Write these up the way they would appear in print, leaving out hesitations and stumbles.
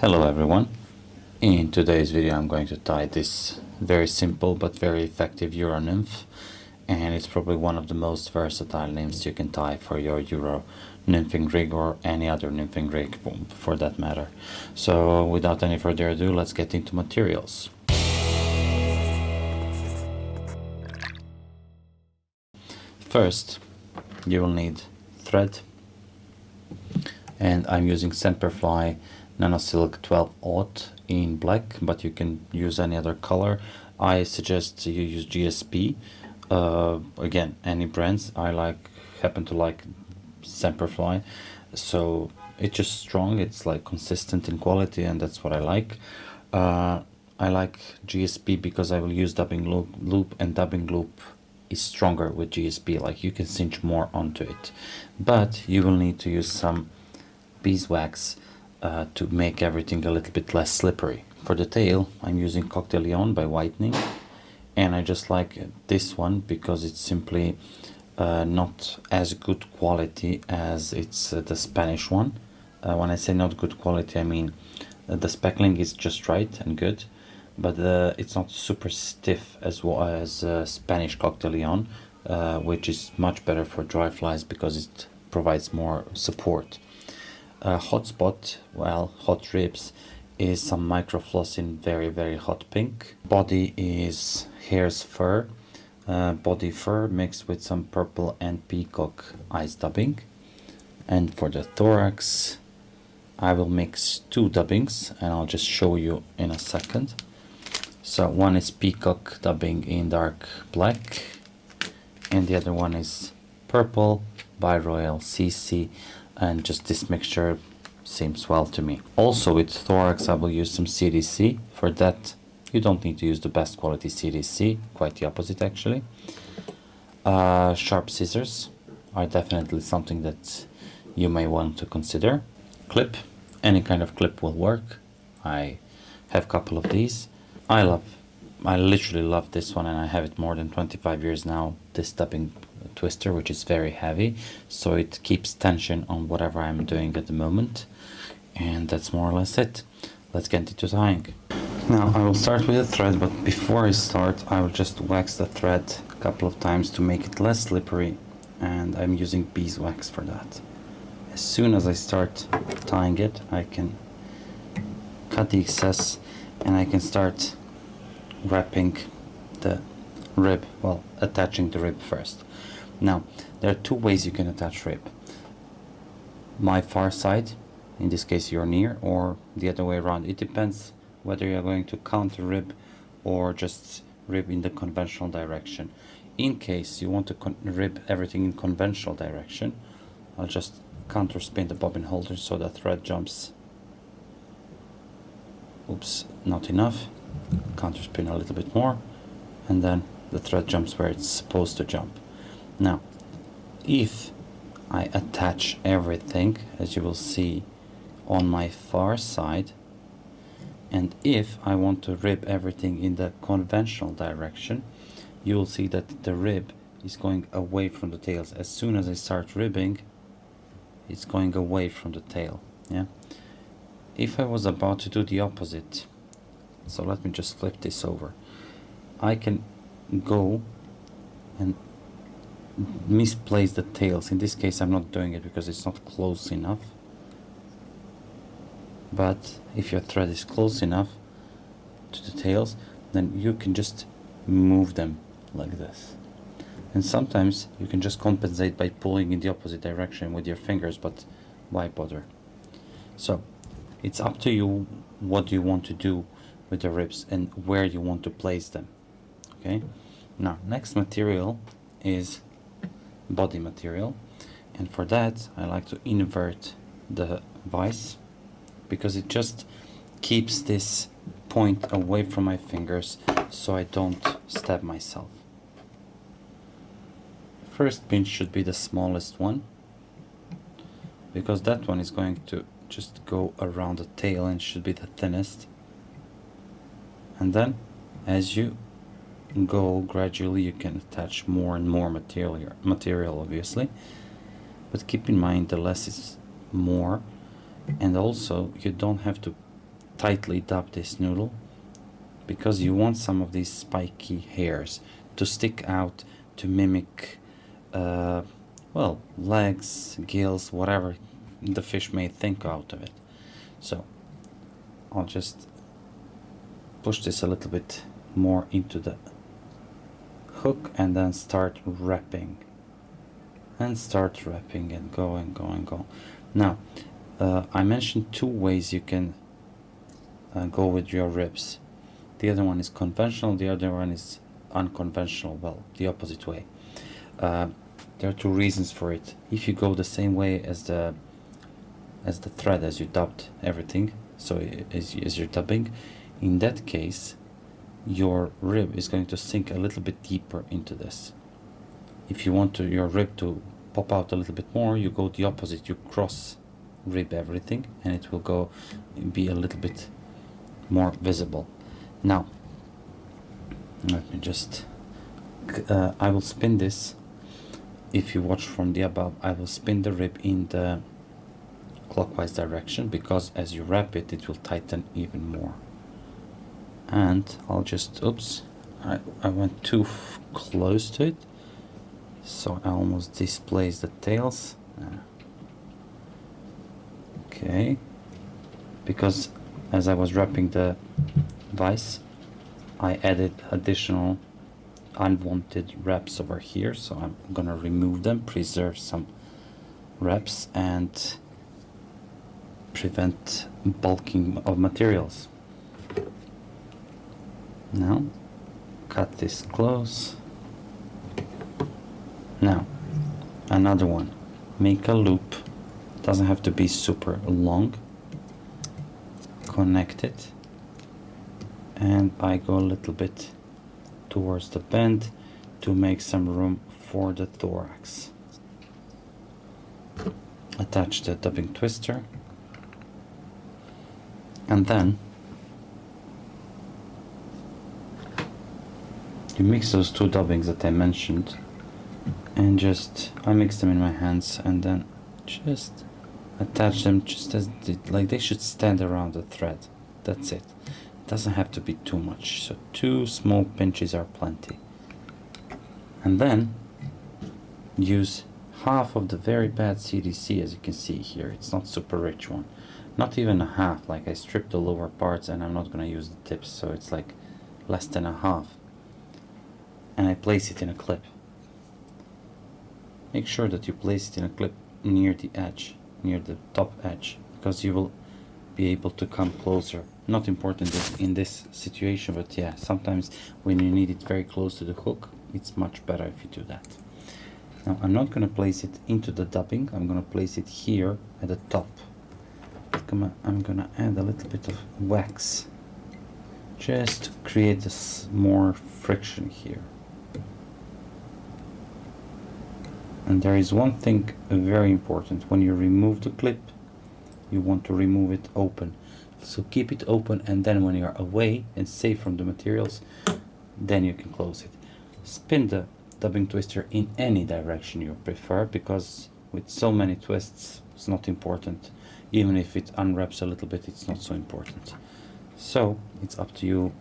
Hello everyone. In today's video I'm going to tie this very simple but very effective Euronymph, and it's probably one of the most versatile nymphs you can tie for your euronymphing rig or any other nymphing rig for that matter. So without any further ado, let's get into materials. First you will need thread, and I'm using Semperfli Nano Silk 12/0 in black, but you can use any other color. I suggest you use GSP. Again, any brands. I happen to like Semperfli, so it's just strong. It's like consistent in quality, and that's what I like. I like GSP because I will use dubbing loop, and dubbing loop is stronger with GSP. Like, you can cinch more onto it, but you will need to use some beeswax to make everything a little bit less slippery. For the tail, I'm using Cocktail by Whitening, and I just like this one because it's simply not as good quality as it's the Spanish one. When I say not good quality, I mean the speckling is just right and good, but it's not super stiff as well as Spanish Cocktail, which is much better for dry flies because it provides more support. Hotspot, well, hot ribs, is some microfloss in very hot pink. Body is hare's fur, body fur mixed with some purple and peacock ice dubbing. And for the thorax, I will mix two dubbings, and I'll just show you in a second. So one is peacock dubbing in dark black, and the other one is purple by Royal CC, and just this mixture seems well to me. Also with thorax I will use some CDC. For that you don't need to use the best quality CDC, quite the opposite actually. Sharp scissors are definitely something that you may want to consider. Clip, any kind of clip will work. I have a couple of these. I literally love this one, and I have it more than 25 years now, this dubbing twister, which is very heavy, so it keeps tension on whatever I'm doing at the moment. And that's more or less it. Let's get into tying. Now I will start with the thread, but before I start I will just wax the thread a couple of times to make it less slippery, and I'm using beeswax for that. As soon as I start tying it, I can cut the excess and I can start wrapping the rib, well, attaching the rib first. Now there are two ways you can attach rib. My far side, in this case your near, or the other way around. It depends whether you're going to counter rib or just rib in the conventional direction. In case you want to rib everything in conventional direction, I'll just counter spin the bobbin holder so the thread jumps. Oops, not enough. Counter spin a little bit more, and then the thread jumps where it's supposed to jump. Now if I attach everything, as you will see, on my far side, and if I want to rib everything in the conventional direction, you will see that the rib is going away from the tails. As soon as I start ribbing, it's going away from the tail. Yeah. If I was about to do the opposite, so let me just flip this over, I can go and misplace the tails. In this case I'm not doing it because it's not close enough, but if your thread is close enough to the tails, then you can just move them like this. And sometimes you can just compensate by pulling in the opposite direction with your fingers, but why bother? So it's up to you what you want to do with the ribs and where you want to place them. Okay, now next material is body material, and for that I like to invert the vise because it just keeps this point away from my fingers so I don't stab myself. First pinch should be the smallest one, because that one is going to just go around the tail and should be the thinnest. And then as you go gradually you can attach more and more material obviously, but keep in mind the less is more, and also you don't have to tightly dub this noodle, because you want some of these spiky hairs to stick out to mimic well, legs, gills, whatever the fish may think out of it. So I'll just push this a little bit more into the hook and then start wrapping and go. Now I mentioned two ways you can go with your ribs. The other one is conventional, the other one is unconventional, well, the opposite way. There are two reasons for it. If you go the same way as the thread, as you dubbed everything, so as you're dubbing, in that case your rib is going to sink a little bit deeper into this. If you want your rib to pop out a little bit more, you go the opposite. You cross rib everything and it will be a little bit more visible. Now let me just I will spin this. If you watch from the above, I will spin the rib in the clockwise direction, because as you wrap it, it will tighten even more. And I'll just, oops, I went too close to it, so I almost displaced the tails. Okay, because as I was wrapping the vise, I added additional unwanted wraps over here, so I'm gonna remove them, preserve some wraps and prevent bulking of materials. Now cut this close. Now another one, make a loop, doesn't have to be super long, connect it, and I go a little bit towards the bend to make some room for the thorax. Attach the dubbing twister, and then you mix those two dubbings that I mentioned, and I mix them in my hands and then just attach them just as like they should stand around the thread. That's it. Doesn't have to be too much, so 2 small pinches are plenty. And then use half of the very bad CDC, as you can see here. It's not super rich one, not even a half. Like I stripped the lower parts and I'm not going to use the tips, so it's like less than a half. And I place it in a clip. Make sure that you place it in a clip near the edge, near the top edge, because you will be able to come closer. Not important in this situation, but yeah, sometimes when you need it very close to the hook, it's much better if you do that. Now I'm not going to place it into the dubbing, I'm going to place it here at the top. I'm going to add a little bit of wax just to create more friction here. And there is one thing very important: when you remove the clip, you want to remove it open. So keep it open, and then when you're away and safe from the materials, then you can close it. Spin the dubbing twister in any direction you prefer, because with so many twists it's not important. Even if it unwraps a little bit, it's not so important. So it's up to you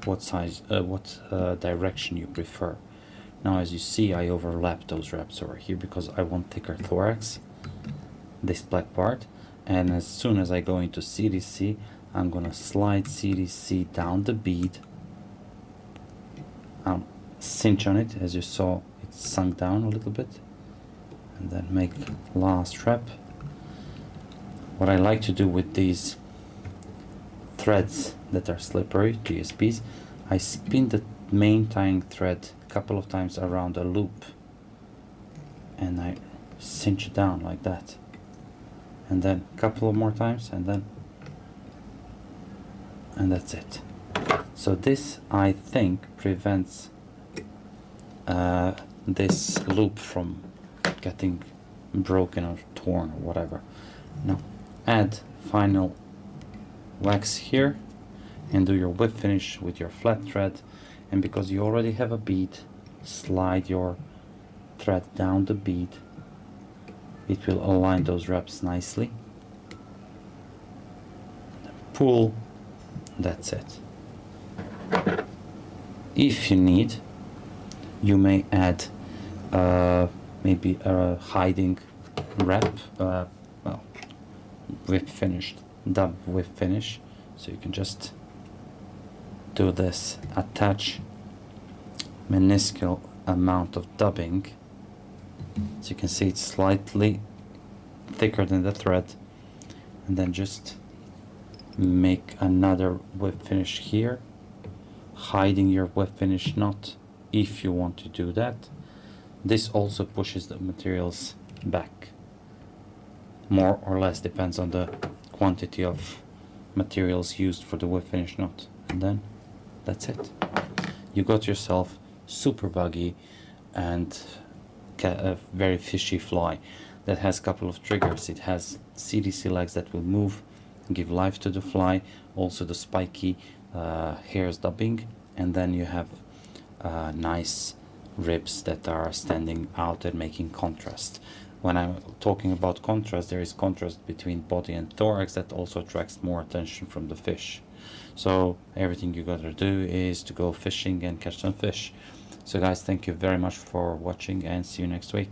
what direction you prefer. Now as you see, I overlap those wraps over here because I want thicker thorax, this black part. And as soon as I go into CDC, I'm gonna slide CDC down the bead, cinch on it. As you saw, it sunk down a little bit, and then make last wrap. What I like to do with these threads that are slippery, GSPs, I spin the main tying thread a couple of times around a loop, and I cinch it down like that, and then a couple of more times, and that's it. So this, I think, prevents this loop from getting broken or torn or whatever. Now add final wax here and do your whip finish with your flat thread, and because you already have a bead, slide your thread down the bead. It will align those wraps nicely. pull, that's it. If you need, you may add maybe a hiding wrap, well, whip finished, dub whip finish. So you can just do this, attach minuscule amount of dubbing. So you can see it's slightly thicker than the thread, and then just make another whip finish here, hiding your whip finish knot if you want to do that. This also pushes the materials back, more or less, depends on the quantity of materials used for the whip finish knot. And then that's it. You got yourself super buggy and a very fishy fly that has a couple of triggers. It has CDC legs that will move and give life to the fly, also the spiky hairs dubbing, and then you have nice ribs that are standing out and making contrast. When I'm talking about contrast, there is contrast between body and thorax that also attracts more attention from the fish. So everything you gotta do is to go fishing and catch some fish. So guys, thank you very much for watching, and see you next week.